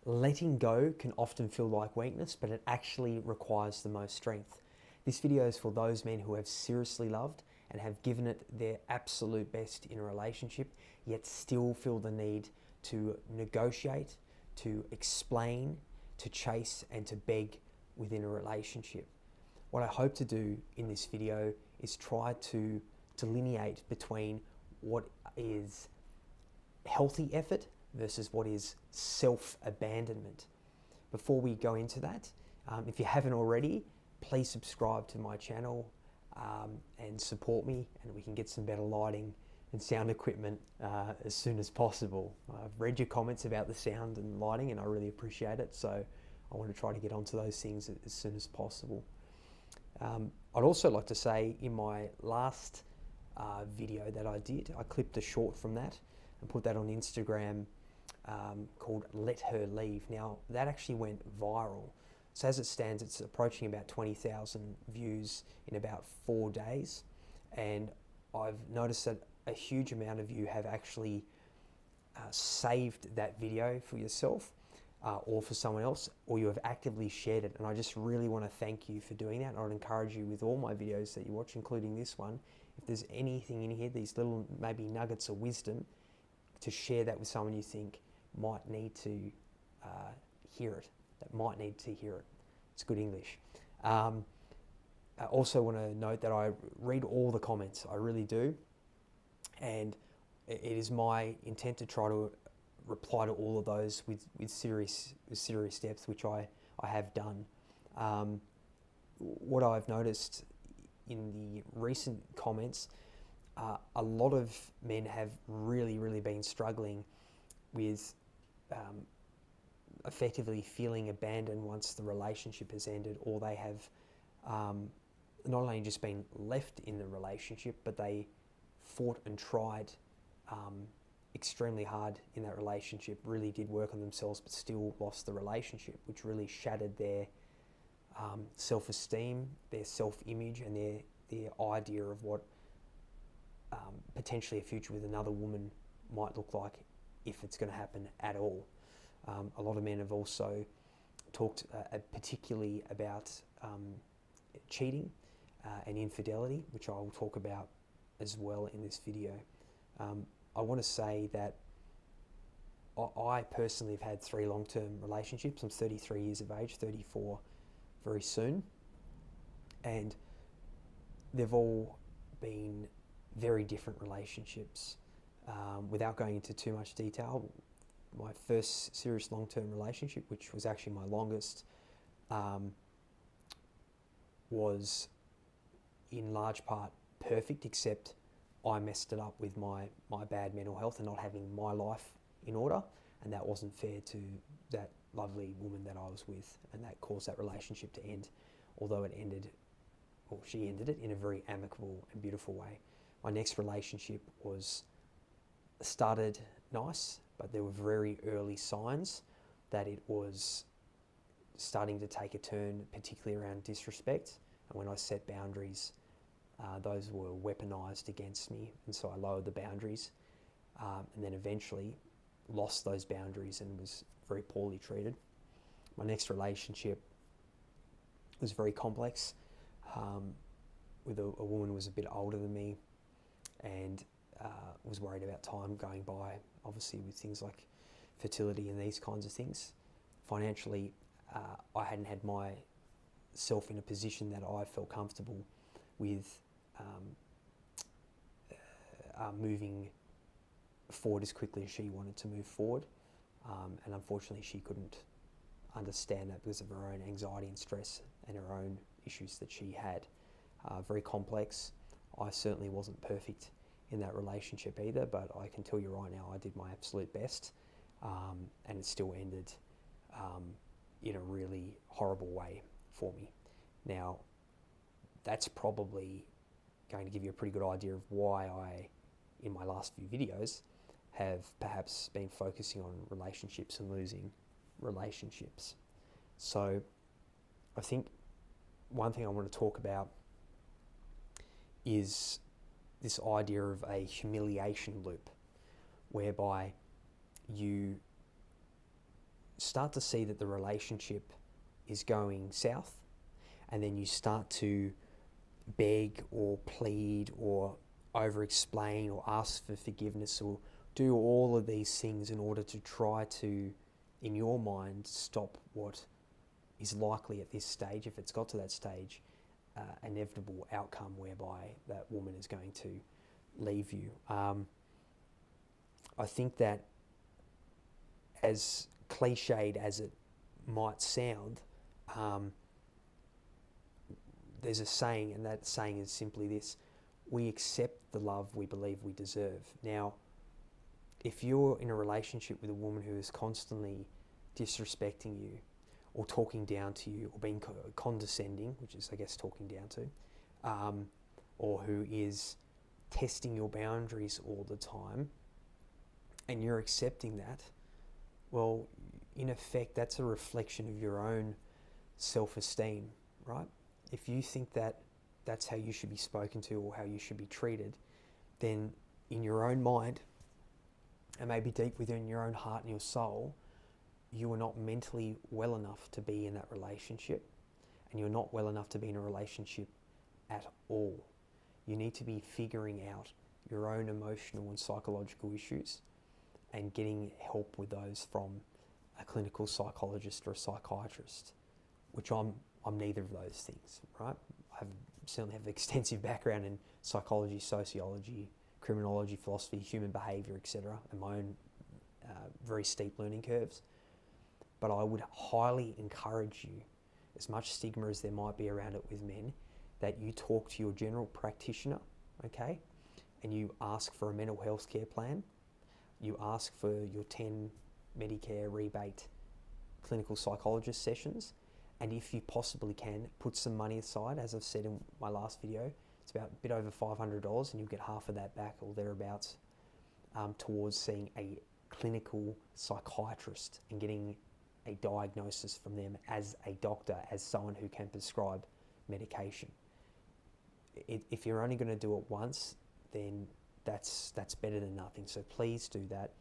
Letting go can often feel like weakness, but it actually requires the most strength. This video is for those men who have seriously loved and have given it their absolute best in a relationship, yet still feel the need to negotiate, to explain, to chase, and to beg within a relationship. What I hope to do in this video is try to delineate between what is healthy effort versus what is self-abandonment. Before we go into that, if you haven't already, please subscribe to my channel and support me, and we can get some better lighting and sound equipment as soon as possible. I've read your comments about the sound and lighting, and I really appreciate it, so I want to try to get onto those things as soon as possible. I'd also like to say, in my last video that I did, I clipped a short from that and put that on Instagram called Let Her Leave. Now, that actually went viral. So as it stands, it's approaching about 20,000 views in about 4 days. And I've noticed that a huge amount of you have actually saved that video for yourself or for someone else, or you have actively shared it. And I just really want to thank you for doing that. And I'd encourage you with all my videos that you watch, including this one, if there's anything in here, these little maybe nuggets of wisdom, to share that with someone you think might need to hear it, that might need to hear it. It's good English. I also want to note that I read all the comments, I really do, and it is my intent to try to reply to all of those with serious depth, which I have done. What I've noticed in the recent comments, a lot of men have really been struggling with effectively feeling abandoned once the relationship has ended, or they have not only just been left in the relationship, but they fought and tried extremely hard in that relationship, really did work on themselves, but still lost the relationship, which really shattered their self-esteem, their self-image, and their idea of what potentially a future with another woman might look like, if it's going to happen at all. A lot of men have also talked particularly about cheating and infidelity, which I will talk about as well in this video. I want to say that I personally have had 3 long-term relationships. I'm 33 years of age, 34 very soon, and they've all been very different relationships. Without going into too much detail, my first serious long-term relationship, which was actually my longest, was in large part perfect, except I messed it up with my bad mental health and not having my life in order, and that wasn't fair to that lovely woman that I was with, and that caused that relationship to end, although it ended, or she ended it, in a very amicable and beautiful way. My next relationship started nice, but there were very early signs that it was starting to take a turn, particularly around disrespect. And when I set boundaries, those were weaponized against me, and so I lowered the boundaries, and then eventually lost those boundaries and was very poorly treated. My next relationship was very complex, with a woman who was a bit older than me, and was worried about time going by, obviously with things like fertility and these kinds of things. Financially, I hadn't had myself in a position that I felt comfortable with moving forward as quickly as she wanted to move forward, and unfortunately she couldn't understand that because of her own anxiety and stress and her own issues that she had. Very complex. I certainly wasn't perfect in that relationship either, but I can tell you right now I did my absolute best, and it still ended in a really horrible way for me. Now, that's probably going to give you a pretty good idea of why I, in my last few videos, have perhaps been focusing on relationships and losing relationships. So I think one thing I want to talk about is this idea of a humiliation loop, whereby you start to see that the relationship is going south, and then you start to beg or plead or over explain or ask for forgiveness or do all of these things in order to try to, in your mind, stop what is likely at this stage, if it's got to that stage, inevitable outcome whereby that woman is going to leave you. I think that, as cliched as it might sound, there's a saying, and that saying is simply this: we accept the love we believe we deserve. Now, if you're in a relationship with a woman who is constantly disrespecting you or talking down to you or being condescending, which is, I guess, talking down to, or who is testing your boundaries all the time, and you're accepting that, well, in effect, that's a reflection of your own self-esteem, right? If you think that that's how you should be spoken to or how you should be treated, then in your own mind, and maybe deep within your own heart and your soul, you are not mentally well enough to be in that relationship, and you're not well enough to be in a relationship at all. You need to be figuring out your own emotional and psychological issues and getting help with those from a clinical psychologist or a psychiatrist, which I'm neither of those things, right? I certainly have an extensive background in psychology, sociology, criminology, philosophy, human behaviour, etc., and my own very steep learning curves. But I would highly encourage you, as much stigma as there might be around it with men, that you talk to your general practitioner, okay, and you ask for a mental health care plan. You ask for your 10 Medicare rebate clinical psychologist sessions, and if you possibly can, put some money aside. As I've said in my last video, it's about a bit over $500, and you'll get half of that back or thereabouts towards seeing a clinical psychiatrist and getting a diagnosis from them as a doctor, as someone who can prescribe medication. If you're only going to do it once, then that's better than nothing. So please do that.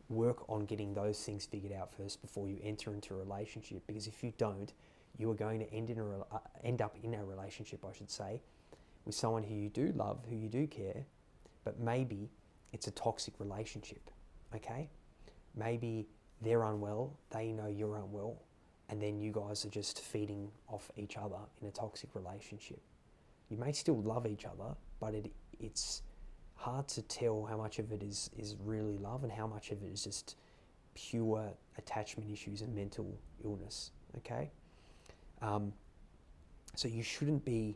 Work on getting those things figured out first before you enter into a relationship, because if you don't, you are going to end up in a relationship, I should say, with someone who you do love, who you do care, but maybe it's a toxic relationship, okay? Maybe they're unwell, they know you're unwell, and then you guys are just feeding off each other in a toxic relationship. You may still love each other, but it's hard to tell how much of it is really love and how much of it is just pure attachment issues and mental illness, okay? So you shouldn't be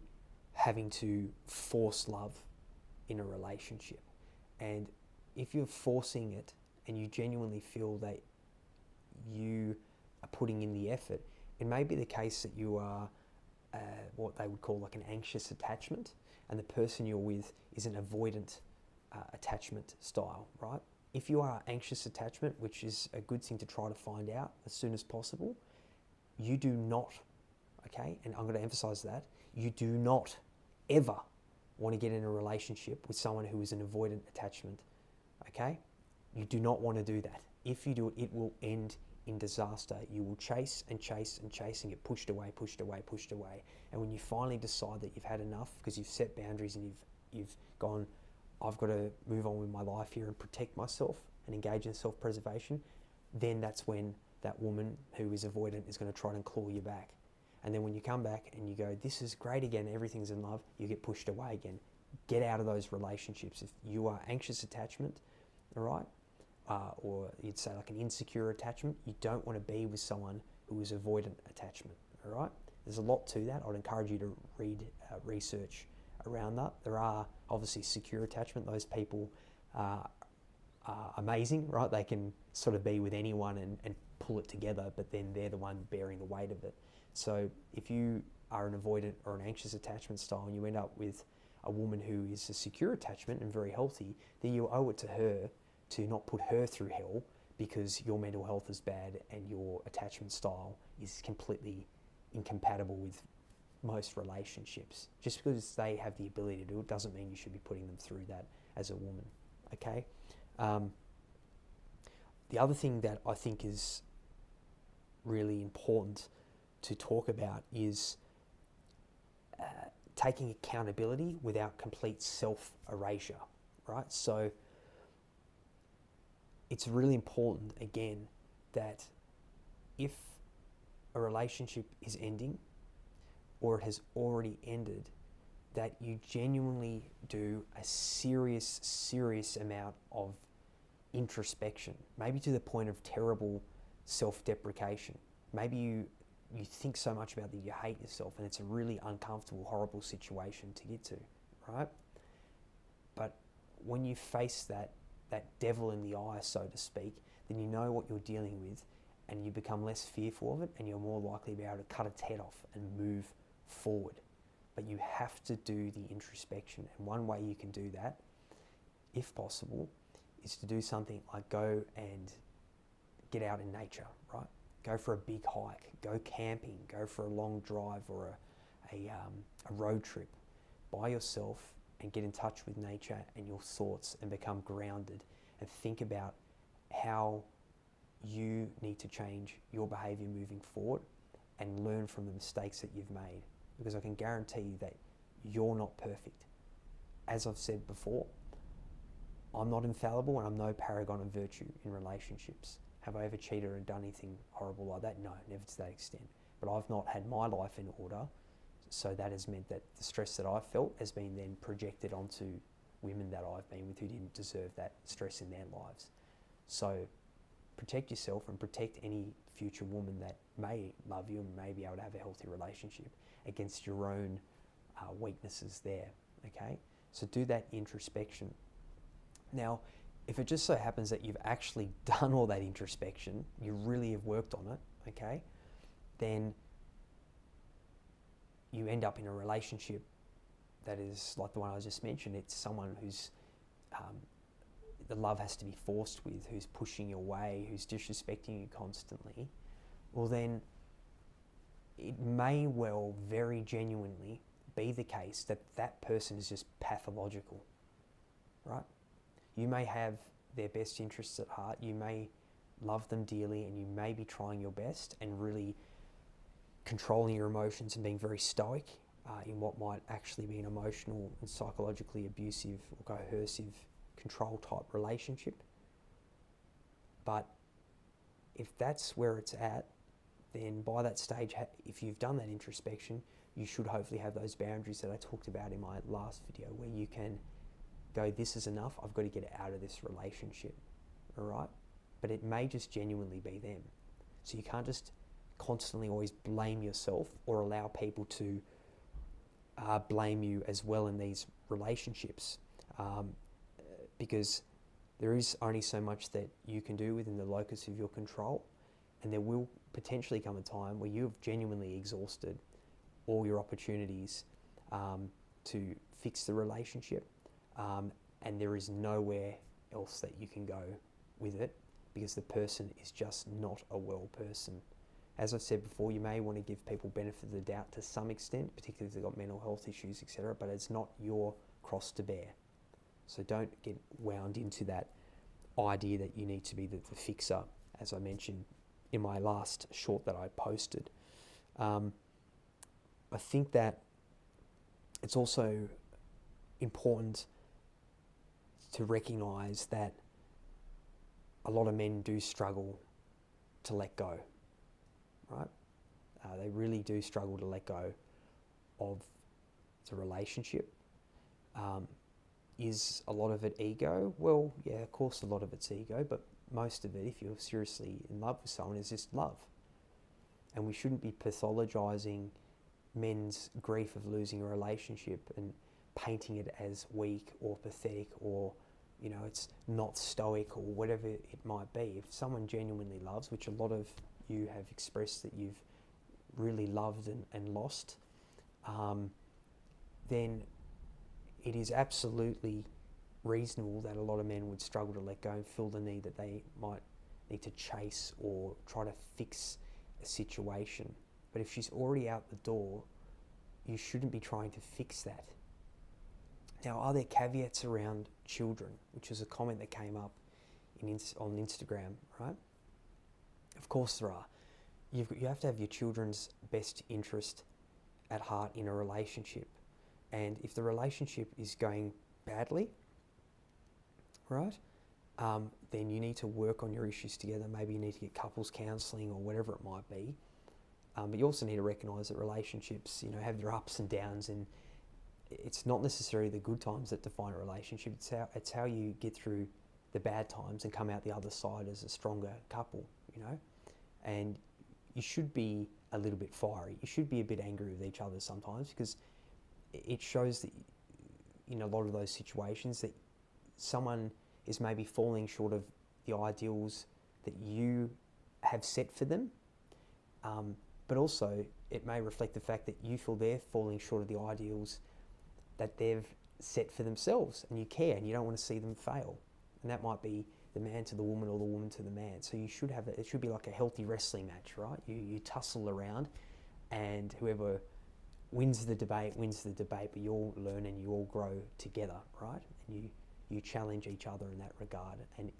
having to force love in a relationship. And if you're forcing it and you genuinely feel that you are putting in the effort, it may be the case that you are what they would call like an anxious attachment, and the person you're with is an avoidant attachment style, right? If you are anxious attachment, which is a good thing to try to find out as soon as possible, you do not, okay, and I'm going to emphasize that, you do not ever want to get in a relationship with someone who is an avoidant attachment, okay? You do not want to do that. If you do it, it will end in disaster. You will chase and chase and chase and get pushed away, pushed away, pushed away. And when you finally decide that you've had enough because you've set boundaries and you've gone, I've got to move on with my life here and protect myself and engage in self-preservation, then that's when that woman who is avoidant is going to try and claw you back. And then when you come back and you go, this is great again, everything's in love, you get pushed away again. Get out of those relationships. If you are anxious attachment, all right, or you'd say like an insecure attachment, you don't want to be with someone who is avoidant attachment, all right? There's a lot to that. I'd encourage you to read research around that. There are obviously secure attachment. Those people are amazing, right? They can sort of be with anyone and pull it together, but then they're the one bearing the weight of it. So if you are an avoidant or an anxious attachment style and you end up with a woman who is a secure attachment and very healthy, then you owe it to her to not put her through hell because your mental health is bad and your attachment style is completely incompatible with most relationships. Just because they have the ability to do it doesn't mean you should be putting them through that as a woman, okay? The other thing that I think is really important to talk about is taking accountability without complete self-erasure, right? So it's really important, again, that if a relationship is ending or it has already ended, that you genuinely do a serious amount of introspection, maybe to the point of terrible self-deprecation. Maybe you think so much about that you hate yourself, and it's a really uncomfortable, horrible situation to get to, right? But when you face that devil in the eye, so to speak, then you know what you're dealing with, and you become less fearful of it, and you're more likely to be able to cut its head off and move forward. But you have to do the introspection, and one way you can do that, if possible, is to do something like go and get out in nature, right? Go for a big hike, go camping, go for a long drive or a road trip by yourself, and get in touch with nature and your thoughts and become grounded and think about how you need to change your behavior moving forward and learn from the mistakes that you've made. Because I can guarantee you that you're not perfect. As I've said before, I'm not infallible and I'm no paragon of virtue in relationships. Have I ever cheated or done anything horrible like that? No, never to that extent. But I've not had my life in order, so that has meant that the stress that I've felt has been then projected onto women that I've been with who didn't deserve that stress in their lives. So protect yourself and protect any future woman that may love you and may be able to have a healthy relationship against your own weaknesses there, okay? So do that introspection. Now, if it just so happens that you've actually done all that introspection, you really have worked on it, okay, then you end up in a relationship that is like the one I just mentioned. It's someone who's the love has to be forced with, who's pushing your way, who's disrespecting you constantly. Well, then it may well very genuinely be the case that that person is just pathological, right? You may have their best interests at heart, you may love them dearly, and you may be trying your best and really controlling your emotions and being very stoic in what might actually be an emotional and psychologically abusive or coercive control type relationship. But if that's where it's at, then by that stage, if you've done that introspection, you should hopefully have those boundaries that I talked about in my last video, where you can go, this is enough, I've got to get out of this relationship, all right? But it may just genuinely be them. So you can't just constantly always blame yourself or allow people to blame you as well in these relationships, because there is only so much that you can do within the locus of your control, and there will potentially come a time where you have genuinely exhausted all your opportunities to fix the relationship, and there is nowhere else that you can go with it because the person is just not a well person. As I've said before, you may want to give people benefit of the doubt to some extent, particularly if they've got mental health issues, etc., but it's not your cross to bear. So don't get wound into that idea that you need to be the fixer, as I mentioned in my last short that I posted. I think that it's also important to recognise that a lot of men do struggle to let go, right? They really do struggle to let go of the relationship. Is a lot of it ego? Well, yeah, of course a lot of it's ego, but most of it, if you're seriously in love with someone, is just love. And we shouldn't be pathologising men's grief of losing a relationship and painting it as weak or pathetic or, you know, it's not stoic or whatever it might be. If someone genuinely loves, which a lot of you have expressed that you've really loved and lost, then it is absolutely reasonable that a lot of men would struggle to let go and feel the need that they might need to chase or try to fix a situation. But if she's already out the door, you shouldn't be trying to fix that. Now, are there caveats around children, which is a comment that came up on Instagram, right? Of course there are. you have to have your children's best interest at heart in a relationship. And if the relationship is going badly, right, then you need to work on your issues together. Maybe you need to get couples counselling or whatever it might be. But you also need to recognise that relationships, have their ups and downs, and it's not necessarily the good times that define a relationship. It's how you get through the bad times and come out the other side as a stronger couple, And you should be a little bit fiery. You should be a bit angry with each other sometimes, because it shows that in a lot of those situations that someone is maybe falling short of the ideals that you have set for them. But also it may reflect the fact that you feel they're falling short of the ideals that they've set for themselves, and you care and you don't want to see them fail. And that might be the man to the woman or the woman to the man. So you should have it should be like a healthy wrestling match, right? You tussle around, and whoever wins the debate, but you all learn and you all grow together, right? And you challenge each other in that regard. And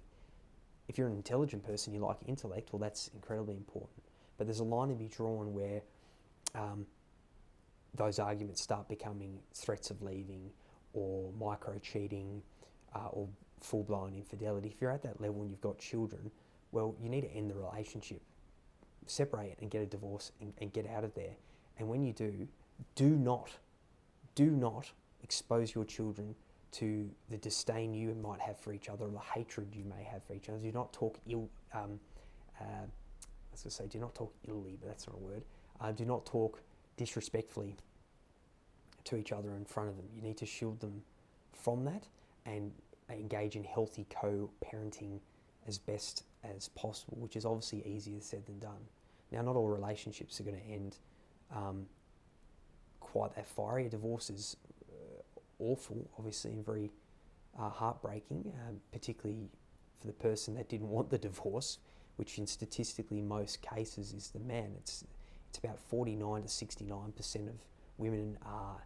if you're an intelligent person, you like intellect, well, that's incredibly important. But there's a line to be drawn where those arguments start becoming threats of leaving, or micro-cheating, or full-blown infidelity. If you're at that level and you've got children, well, you need to end the relationship, separate it and get a divorce and get out of there. And when you do not expose your children to the disdain you might have for each other, or the hatred you may have for each other. Do not talk do not talk illy, but that's not a word. Do not talk disrespectfully to each other in front of them. You need to shield them from that and engage in healthy co-parenting as best as possible, which is obviously easier said than done. Now, not all relationships are going to end quite that fiery. A divorce is awful, obviously, and very heartbreaking, particularly for the person that didn't want the divorce, which in statistically most cases is the man. It's about 49 to 69% of women are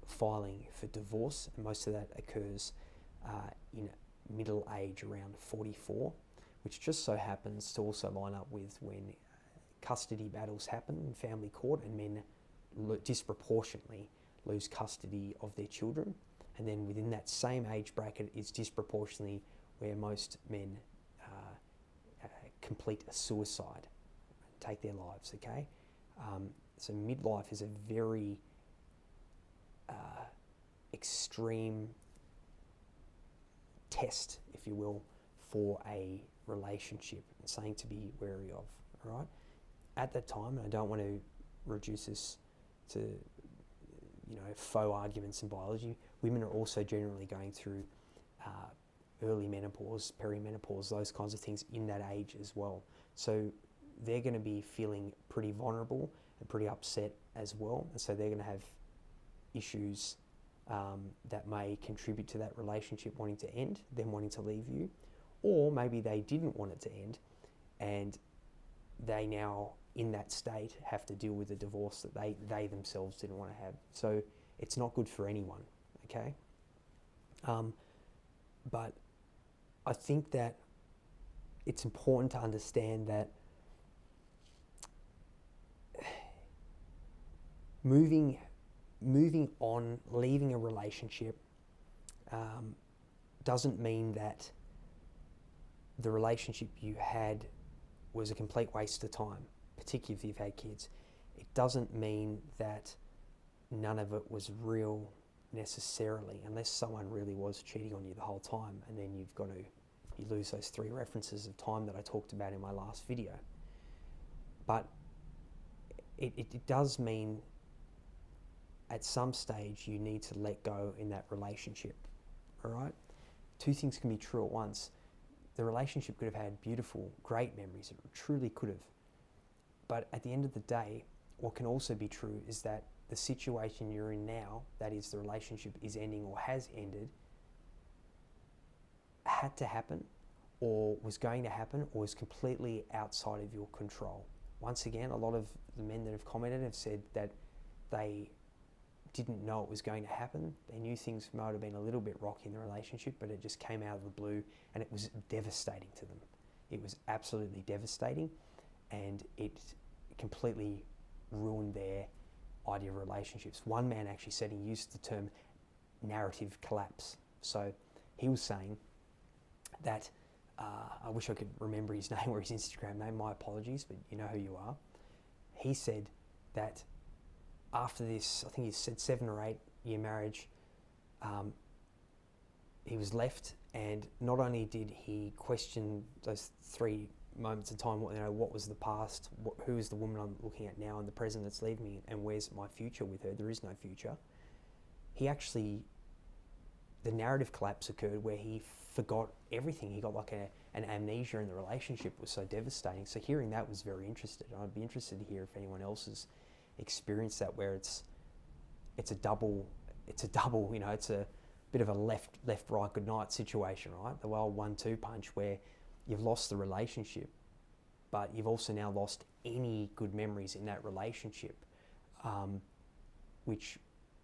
filing for divorce, and most of that occurs in middle age, around 44, which just so happens to also line up with when custody battles happen in family court, and men disproportionately lose custody of their children. And then within that same age bracket is disproportionately where most men complete a suicide, take their lives, okay? So midlife is a very extreme test, if you will, for a relationship, and something to be wary of, all right? At that time, and I don't want to reduce this to faux arguments in biology, women are also generally going through early menopause, perimenopause, those kinds of things in that age as well. So they're going to be feeling pretty vulnerable and pretty upset as well. And so they're going to have issues that may contribute to that relationship wanting to end, them wanting to leave you. Or maybe they didn't want it to end, and they now, in that state, have to deal with a divorce that they themselves didn't want to have. So it's not good for anyone, okay? But I think that it's important to understand that moving on, leaving a relationship, doesn't mean that the relationship you had was a complete waste of time, particularly if you've had kids. It doesn't mean that none of it was real necessarily, unless someone really was cheating on you the whole time, and then you lose those 3 references of time that I talked about in my last video. But it does mean at some stage you need to let go in that relationship, all right? 2 things can be true at once. The relationship could have had beautiful, great memories. It truly could have. But at the end of the day, what can also be true is that the situation you're in now, that is the relationship is ending or has ended, had to happen, or was going to happen, or is completely outside of your control. Once again, a lot of the men that have commented have said that they didn't know it was going to happen. They knew things might have been a little bit rocky in the relationship, but it just came out of the blue, and it was devastating to them. It was absolutely devastating. and it completely ruined their idea of relationships. One man actually said, he used the term narrative collapse. So he was saying that, I wish I could remember his name or his Instagram name, my apologies, but you know who you are. He said that after this, I think he said 7 or 8 year marriage, he was left, and not only did he question those 3 moments of time, what was the past, who is the woman I'm looking at now, and the present that's leaving me, and where's my future with her? There is no future. He actually, the narrative collapse occurred where he forgot everything. He got like an amnesia, and the relationship was so devastating. So hearing that was very interesting. I'd be interested to hear if anyone else has experienced that, where it's a double, it's a bit of a left, right, good night situation, right? The old 1-2 punch where you've lost the relationship, but you've also now lost any good memories in that relationship, which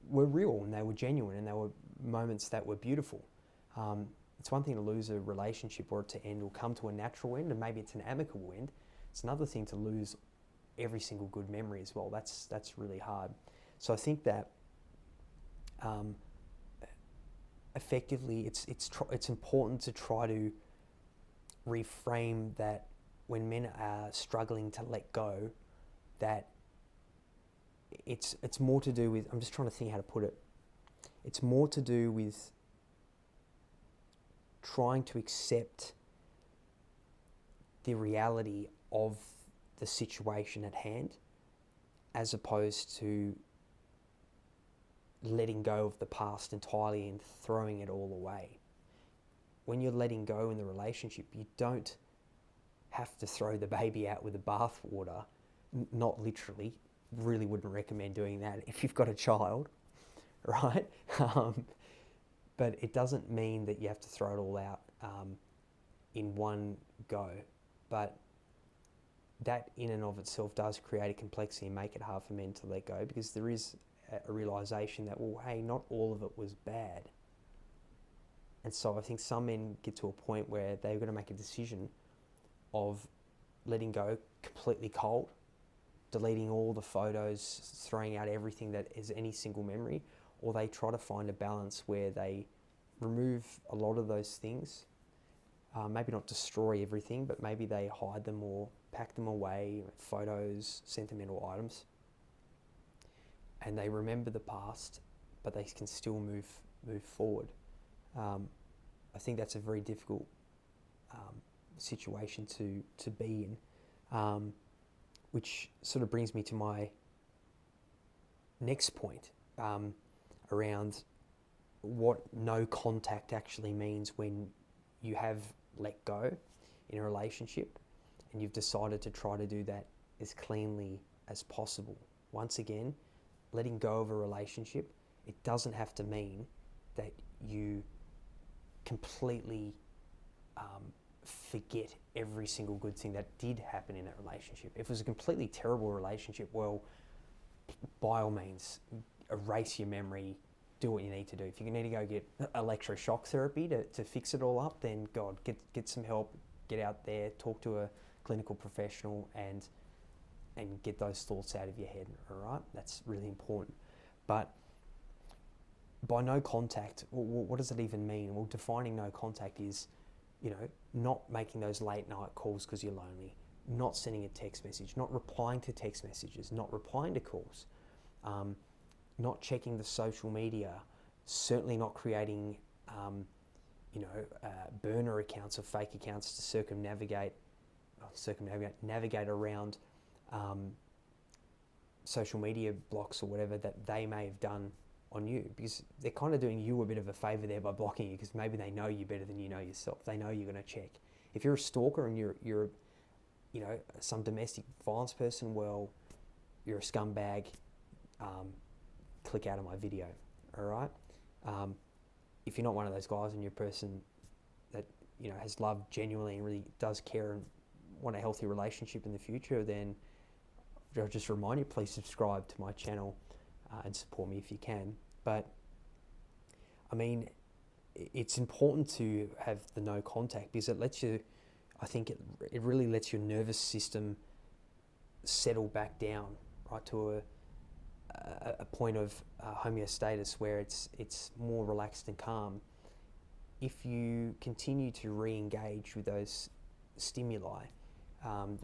were real and they were genuine and they were moments that were beautiful. It's one thing to lose a relationship or it to end or come to a natural end, and maybe it's an amicable end. It's another thing to lose every single good memory as well. That's really hard. So I think that effectively it's important to try to reframe that when men are struggling to let go, that it's more to do with, I'm just trying to think how to put it, it's more to do with trying to accept the reality of the situation at hand, as opposed to letting go of the past entirely and throwing it all away. When you're letting go in the relationship, you don't have to throw the baby out with the bathwater, not literally. Really wouldn't recommend doing that if you've got a child, right? But it doesn't mean that you have to throw it all out in one go. But that in and of itself does create a complexity and make it hard for men to let go, because there is a realization that, well, hey, not all of it was bad. And so I think some men get to a point where they're going to make a decision of letting go completely cold, deleting all the photos, throwing out everything that is any single memory, or they try to find a balance where they remove a lot of those things, maybe not destroy everything, but maybe they hide them or pack them away, photos, sentimental items, and they remember the past, but they can still move forward. I think that's a very difficult situation to be in, which sort of brings me to my next point around what no contact actually means when you have let go in a relationship and you've decided to try to do that as cleanly as possible. Once again, letting go of a relationship, it doesn't have to mean that you completely forget every single good thing that did happen in that relationship. If it was a completely terrible relationship, well, by all means, erase your memory, do what you need to do. If you need to go get electroshock therapy to fix it all up, then God, get some help, get out there, talk to a clinical professional and get those thoughts out of your head, all right? That's really important. But by no contact, what does it even mean? Well, defining no contact is, not making those late night calls because you're lonely, not sending a text message, not replying to text messages, not replying to calls, not checking the social media, certainly not creating, burner accounts or fake accounts to navigate around social media blocks or whatever that they may have done on you, because they're kind of doing you a bit of a favor there by blocking you, because maybe they know you better than you know yourself. They know you're going to check. If you're a stalker and you're some domestic violence person, well, you're a scumbag. Click out of my video, all right? If you're not one of those guys and you're a person that has love genuinely and really does care and want a healthy relationship in the future, then I'll just remind you, please subscribe to my channel and support me if you can. But I mean, it's important to have the no contact, because it lets you, I think it really lets your nervous system settle back down, right, to a point of homeostasis where it's more relaxed and calm. If you continue to re-engage with those stimuli,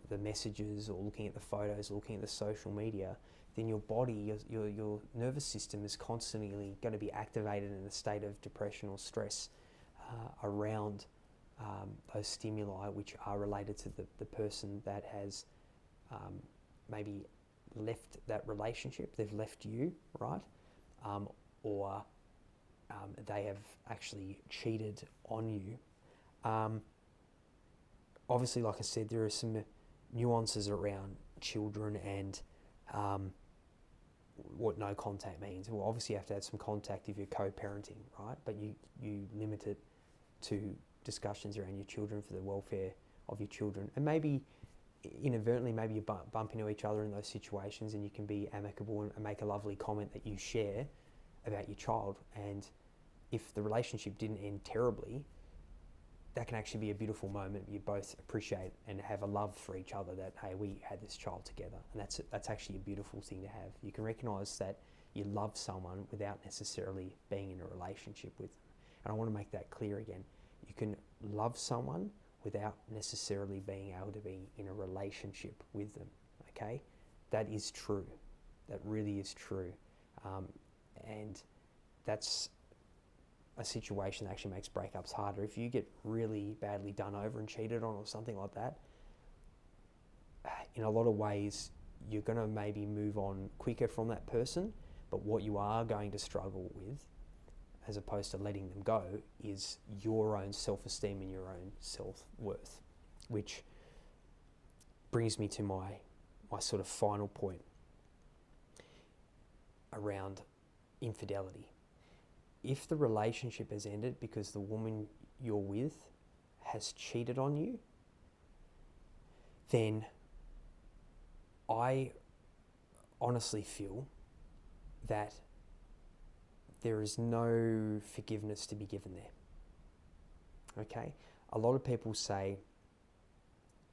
the messages, or looking at the photos, looking at the social media, then your body, your nervous system is constantly going to be activated in a state of depression or stress around those stimuli, which are related to the person that has maybe left that relationship, they've left you, right? Or they have actually cheated on you. Obviously, like I said, there are some nuances around children and what no contact means. Well, obviously you have to have some contact if you're co-parenting, right? But you limit it to discussions around your children for the welfare of your children. And maybe inadvertently, maybe you bump into each other in those situations, and you can be amicable and make a lovely comment that you share about your child. And if the relationship didn't end terribly, that can actually be a beautiful moment. You both appreciate and have a love for each other, that, hey, we had this child together. And that's actually a beautiful thing to have. You can recognize that you love someone without necessarily being in a relationship with them. And I want to make that clear again. You can love someone without necessarily being able to be in a relationship with them, okay? That is true. That really is true. And that's a situation that actually makes breakups harder. If you get really badly done over and cheated on or something like that, in a lot of ways, you're going to maybe move on quicker from that person, but what you are going to struggle with, as opposed to letting them go, is your own self-esteem and your own self-worth, which brings me to my sort of final point around infidelity. If the relationship has ended because the woman you're with has cheated on you, then I honestly feel that there is no forgiveness to be given there. Okay? A lot of people say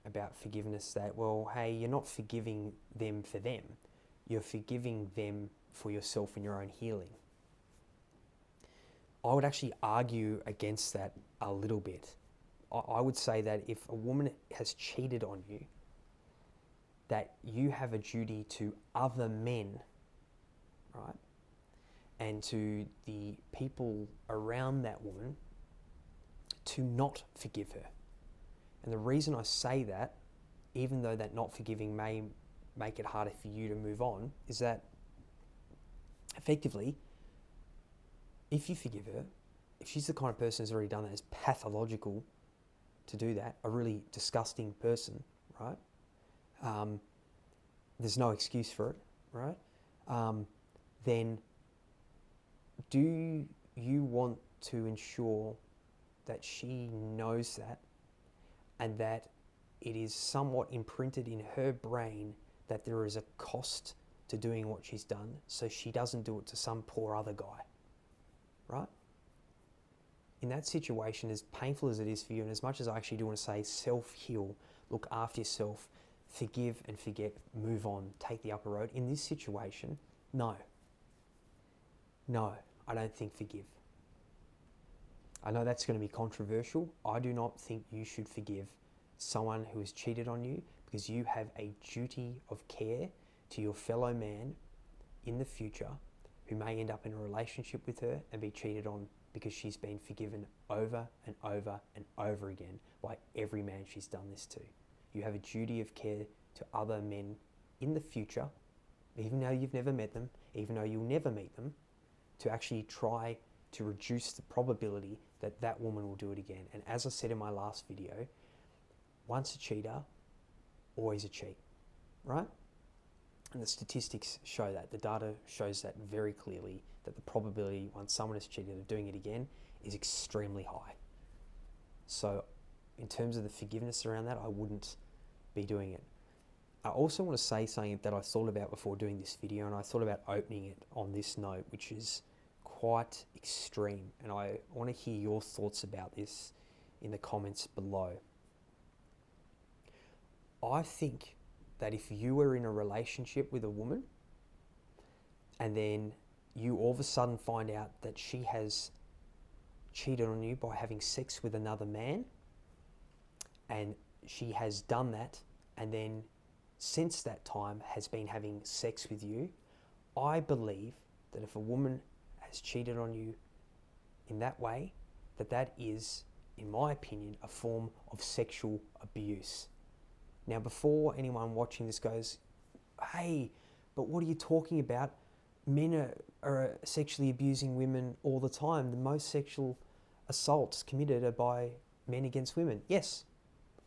about forgiveness that, well, hey, you're not forgiving them for them. You're forgiving them for yourself and your own healing. I would actually argue against that a little bit. I would say that if a woman has cheated on you, that you have a duty to other men, right? And to the people around that woman to not forgive her. And the reason I say that, even though that not forgiving may make it harder for you to move on, is that effectively, if you forgive her, if she's the kind of person who's already done that, is pathological to do that, a really disgusting person, right? There's no excuse for it, right? Then do you want to ensure that she knows that, and that it is somewhat imprinted in her brain that there is a cost to doing what she's done, so she doesn't do it to some poor other guy, right? In that situation, as painful as it is for you, and as much as I actually do want to say self-heal, look after yourself, forgive and forget, move on, take the upper road, in this situation, no, I don't think forgive. I know that's going to be controversial. I do not think you should forgive someone who has cheated on you, because you have a duty of care to your fellow man in the future who may end up in a relationship with her and be cheated on, because she's been forgiven over and over and over again by every man she's done this to. You have a duty of care to other men in the future, even though you've never met them, even though you'll never meet them, to actually try to reduce the probability that that woman will do it again. And as I said in my last video, once a cheater, always a cheat, right? And the statistics show that. The data shows that very clearly, that the probability once someone has cheated of doing it again is extremely high. So in terms of the forgiveness around that, I wouldn't be doing it. I also want to say something that I thought about before doing this video, and I thought about opening it on this note, which is quite extreme. And I want to hear your thoughts about this in the comments below. I think that if you were in a relationship with a woman and then you all of a sudden find out that she has cheated on you by having sex with another man, and she has done that and then since that time has been having sex with you, I believe that if a woman has cheated on you in that way, that is, in my opinion, a form of sexual abuse. Now, before anyone watching this goes, hey, but what are you talking about? Men are sexually abusing women all the time. The most sexual assaults committed are by men against women. Yes,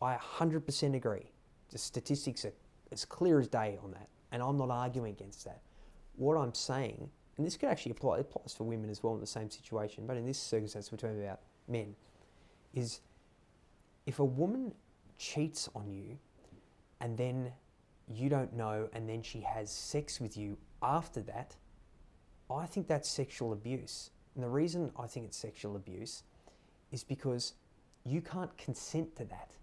I 100% agree. The statistics are as clear as day on that, and I'm not arguing against that. What I'm saying, and this could actually apply, it applies for women as well in the same situation, but in this circumstance we're talking about men, is if a woman cheats on you and then you don't know and then she has sex with you after that, I think that's sexual abuse. And the reason I think it's sexual abuse is because you can't consent to that.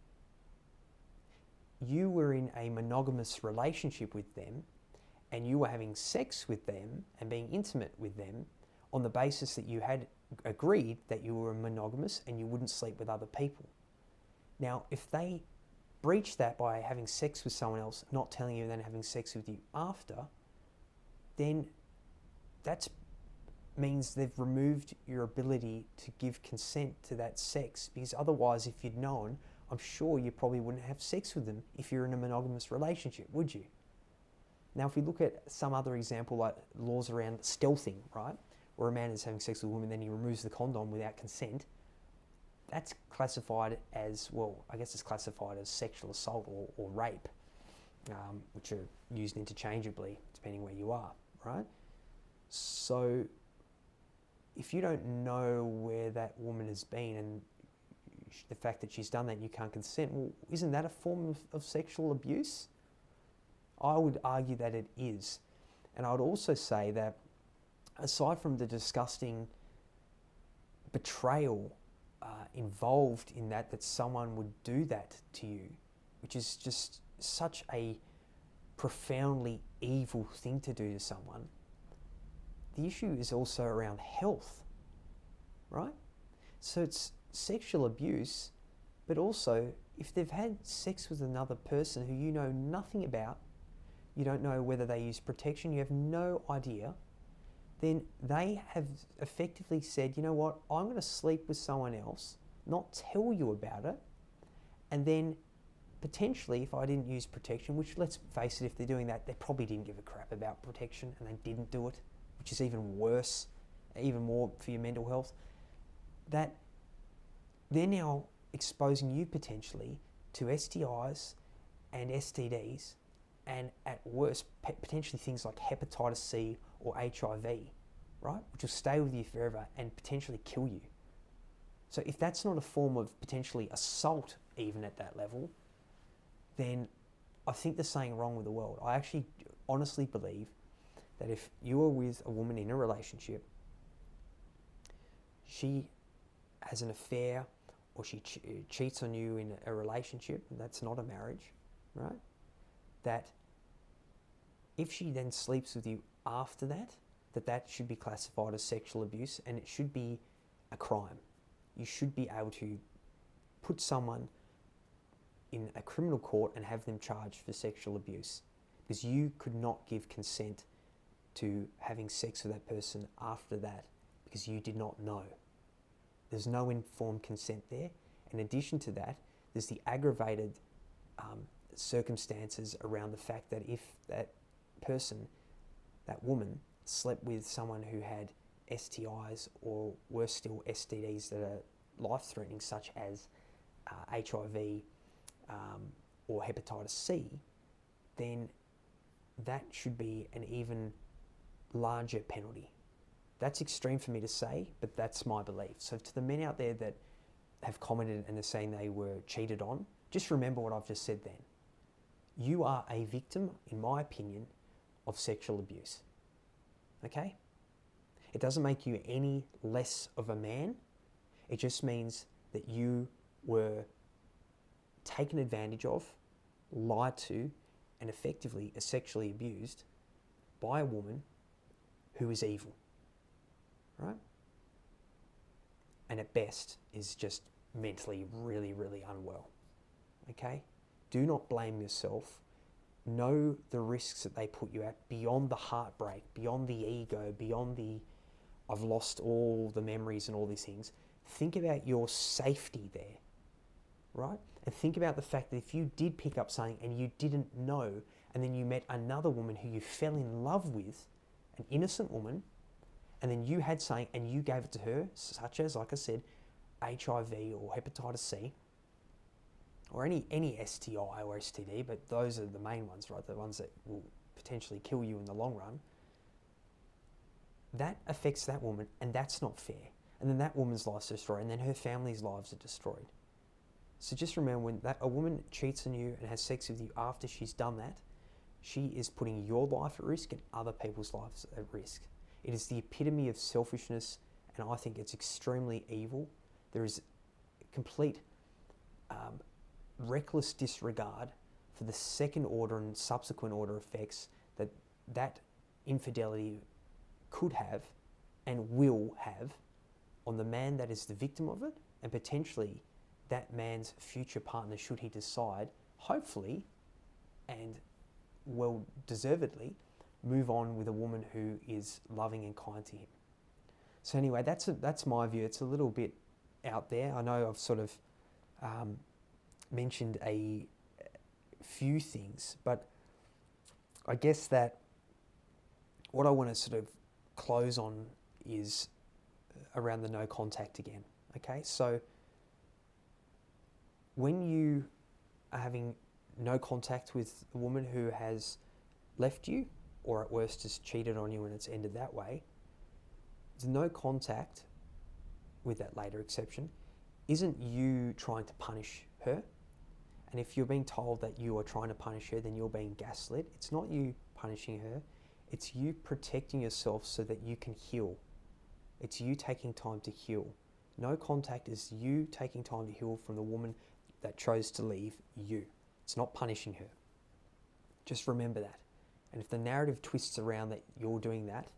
You were in a monogamous relationship with them and you were having sex with them and being intimate with them on the basis that you had agreed that you were monogamous and you wouldn't sleep with other people. Now, if they breach that by having sex with someone else, not telling you and then having sex with you after, then that means they've removed your ability to give consent to that sex, because otherwise, if you'd known, I'm sure you probably wouldn't have sex with them if you're in a monogamous relationship, would you? Now, if we look at some other example, like laws around stealthing, right? Where a man is having sex with a woman, then he removes the condom without consent, that's classified as, well, I guess it's classified as sexual assault or rape, which are used interchangeably depending where you are, right? So if you don't know where that woman has been and the fact that she's done that and you can't consent, well, isn't that a form of sexual abuse? I would argue that it is. And I would also say that aside from the disgusting betrayal involved in that someone would do that to you, which is just such a profoundly evil thing to do to someone, the issue is also around health, right? So it's sexual abuse, but also if they've had sex with another person who you know nothing about, you don't know whether they use protection, you have no idea, then they have effectively said, you know what, I'm going to sleep with someone else, not tell you about it, and then potentially if I didn't use protection, which let's face it, if they're doing that, they probably didn't give a crap about protection and they didn't do it, which is even worse, even more for your mental health, that they're now exposing you potentially to STIs and STDs, and at worst, potentially things like hepatitis C or HIV, right? Which will stay with you forever and potentially kill you. So if that's not a form of potentially assault even at that level, then I think there's something wrong with the world. I actually honestly believe that if you are with a woman in a relationship, she has an affair or she cheats on you in a relationship, and that's not a marriage, right? That if she then sleeps with you after that, that should be classified as sexual abuse, and it should be a crime. You should be able to put someone in a criminal court and have them charged for sexual abuse, because you could not give consent to having sex with that person after that because you did not know. There's no informed consent there. In addition to that, there's the aggravated circumstances around the fact that if that person, that woman, slept with someone who had STIs or worse still STDs that are life-threatening, such as HIV or hepatitis C, then that should be an even larger penalty. That's extreme for me to say, but that's my belief. So to the men out there that have commented and are saying they were cheated on, just remember what I've just said then. You are a victim, in my opinion, of sexual abuse. Okay? It doesn't make you any less of a man. It just means that you were taken advantage of, lied to, and effectively are sexually abused by a woman who is evil, right? And at best is just mentally really, really unwell, okay? Do not blame yourself. Know the risks that they put you at beyond the heartbreak, beyond the ego, beyond the I've lost all the memories and all these things. Think about your safety there, right? And think about the fact that if you did pick up something and you didn't know, and then you met another woman who you fell in love with, an innocent woman, and then you had something and you gave it to her, such as, like I said, HIV or hepatitis C, or any STI or STD, but those are the main ones, right? The ones that will potentially kill you in the long run. That affects that woman, and that's not fair. And then that woman's life's destroyed, and then her family's lives are destroyed. So just remember, when a woman cheats on you and has sex with you after she's done that, she is putting your life at risk and other people's lives at risk. It is the epitome of selfishness, and I think it's extremely evil. There is complete reckless disregard for the second order and subsequent order effects that infidelity could have and will have on the man that is the victim of it, and potentially that man's future partner, should he decide, hopefully, and well deservedly, move on with a woman who is loving and kind to him. So anyway, that's my view. It's a little bit out there. I know I've sort of mentioned a few things, but I guess that what I want to sort of close on is around the no contact again. Okay, so when you are having no contact with a woman who has left you, or at worst has cheated on you and it's ended that way, the no contact, with that later exception, isn't you trying to punish her. And if you're being told that you are trying to punish her, then you're being gaslit. It's not you punishing her. It's you protecting yourself so that you can heal. It's you taking time to heal. No contact is you taking time to heal from the woman that chose to leave you. It's not punishing her. Just remember that. And if the narrative twists around that you're doing that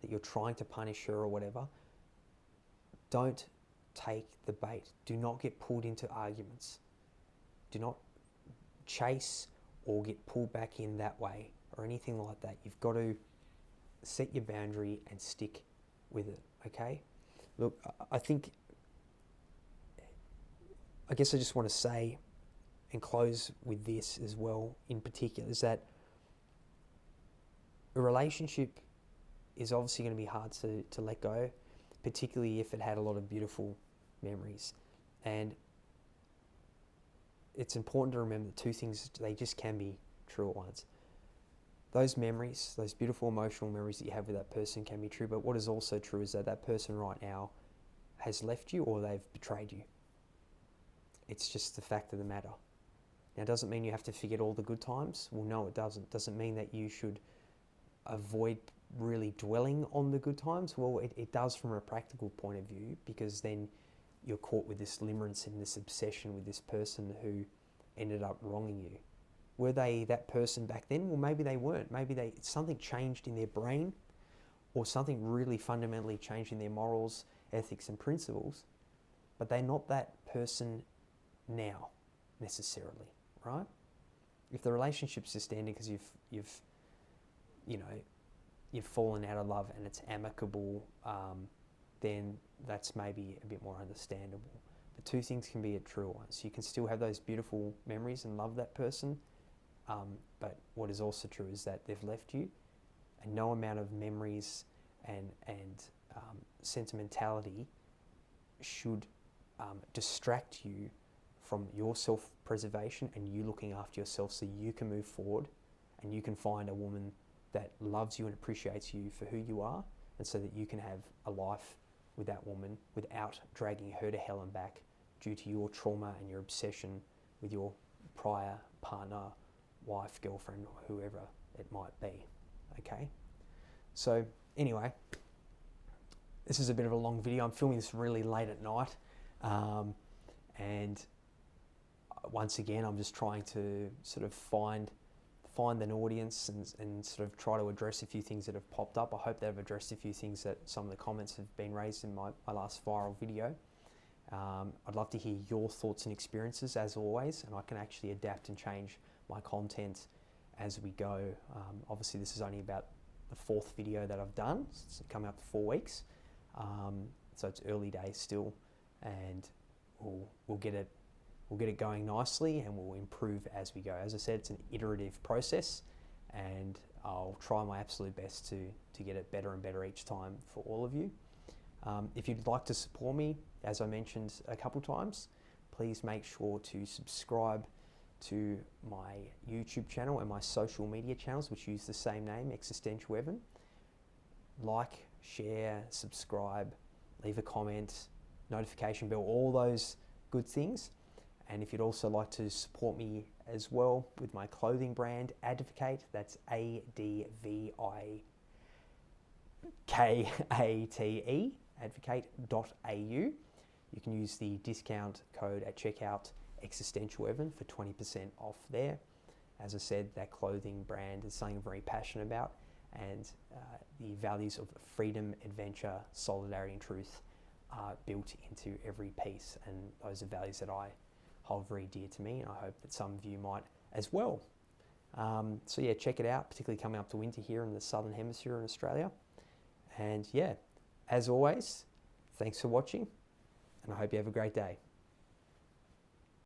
you're trying to punish her or whatever, don't take the bait. Do not get pulled into arguments. Do not chase or get pulled back in that way or anything like that. You've got to set your boundary and stick with it, okay? Look, I guess I just want to say and close with this as well in particular, is that a relationship is obviously going to be hard to let go, particularly if it had a lot of beautiful memories. And it's important to remember that two things, they just can be true at once. Those memories, those beautiful emotional memories that you have with that person can be true, but what is also true is that that person right now has left you or they've betrayed you. It's just the fact of the matter. Now, it doesn't mean you have to forget all the good times. Well, no, it doesn't. It doesn't mean that you should avoid really dwelling on the good times. Well, it does from a practical point of view, because then you're caught with this limerence and this obsession with this person who ended up wronging you. Were they that person back then? Well, maybe they weren't. Maybe something changed in their brain, or something really fundamentally changed in their morals, ethics and principles, but they're not that person now necessarily, right? If the relationship's just ending because you've fallen out of love and it's amicable, then that's maybe a bit more understandable. But two things can be true at once. You can still have those beautiful memories and love that person, but what is also true is that they've left you, and no amount of memories and sentimentality should distract you from your self-preservation and you looking after yourself, so you can move forward and you can find a woman that loves you and appreciates you for who you are, and so that you can have a life with that woman without dragging her to hell and back due to your trauma and your obsession with your prior partner, wife, girlfriend, or whoever it might be, okay? So anyway, this is a bit of a long video. I'm filming this really late at night, and once again, I'm just trying to sort of find find an audience and sort of try to address a few things that have popped up. I hope they've addressed a few things that some of the comments have been raised in my last viral video. I'd love to hear your thoughts and experiences as always, and I can actually adapt and change my content as we go. Obviously this is only about the 4th video that I've done. It's coming up to 4 weeks. So it's early days still, and we'll get it going nicely, and we'll improve as we go. As I said, it's an iterative process, and I'll try my absolute best to get it better and better each time for all of you. If you'd like to support me, as I mentioned a couple times, please make sure to subscribe to my YouTube channel and my social media channels, which use the same name, Existential Evan. Like, share, subscribe, leave a comment, notification bell, all those good things. And if you'd also like to support me as well with my clothing brand, ADVIKATE, that's ADVIKATE, advocate.au. You can use the discount code at checkout, Existential Evan, for 20% off there. As I said, that clothing brand is something I'm very passionate about, and the values of freedom, adventure, solidarity and truth are built into every piece, and those are values that I hold very dear to me, and I hope that some of you might as well. So yeah, check it out, particularly coming up to winter here in the Southern Hemisphere in Australia. And yeah, as always, thanks for watching, and I hope you have a great day.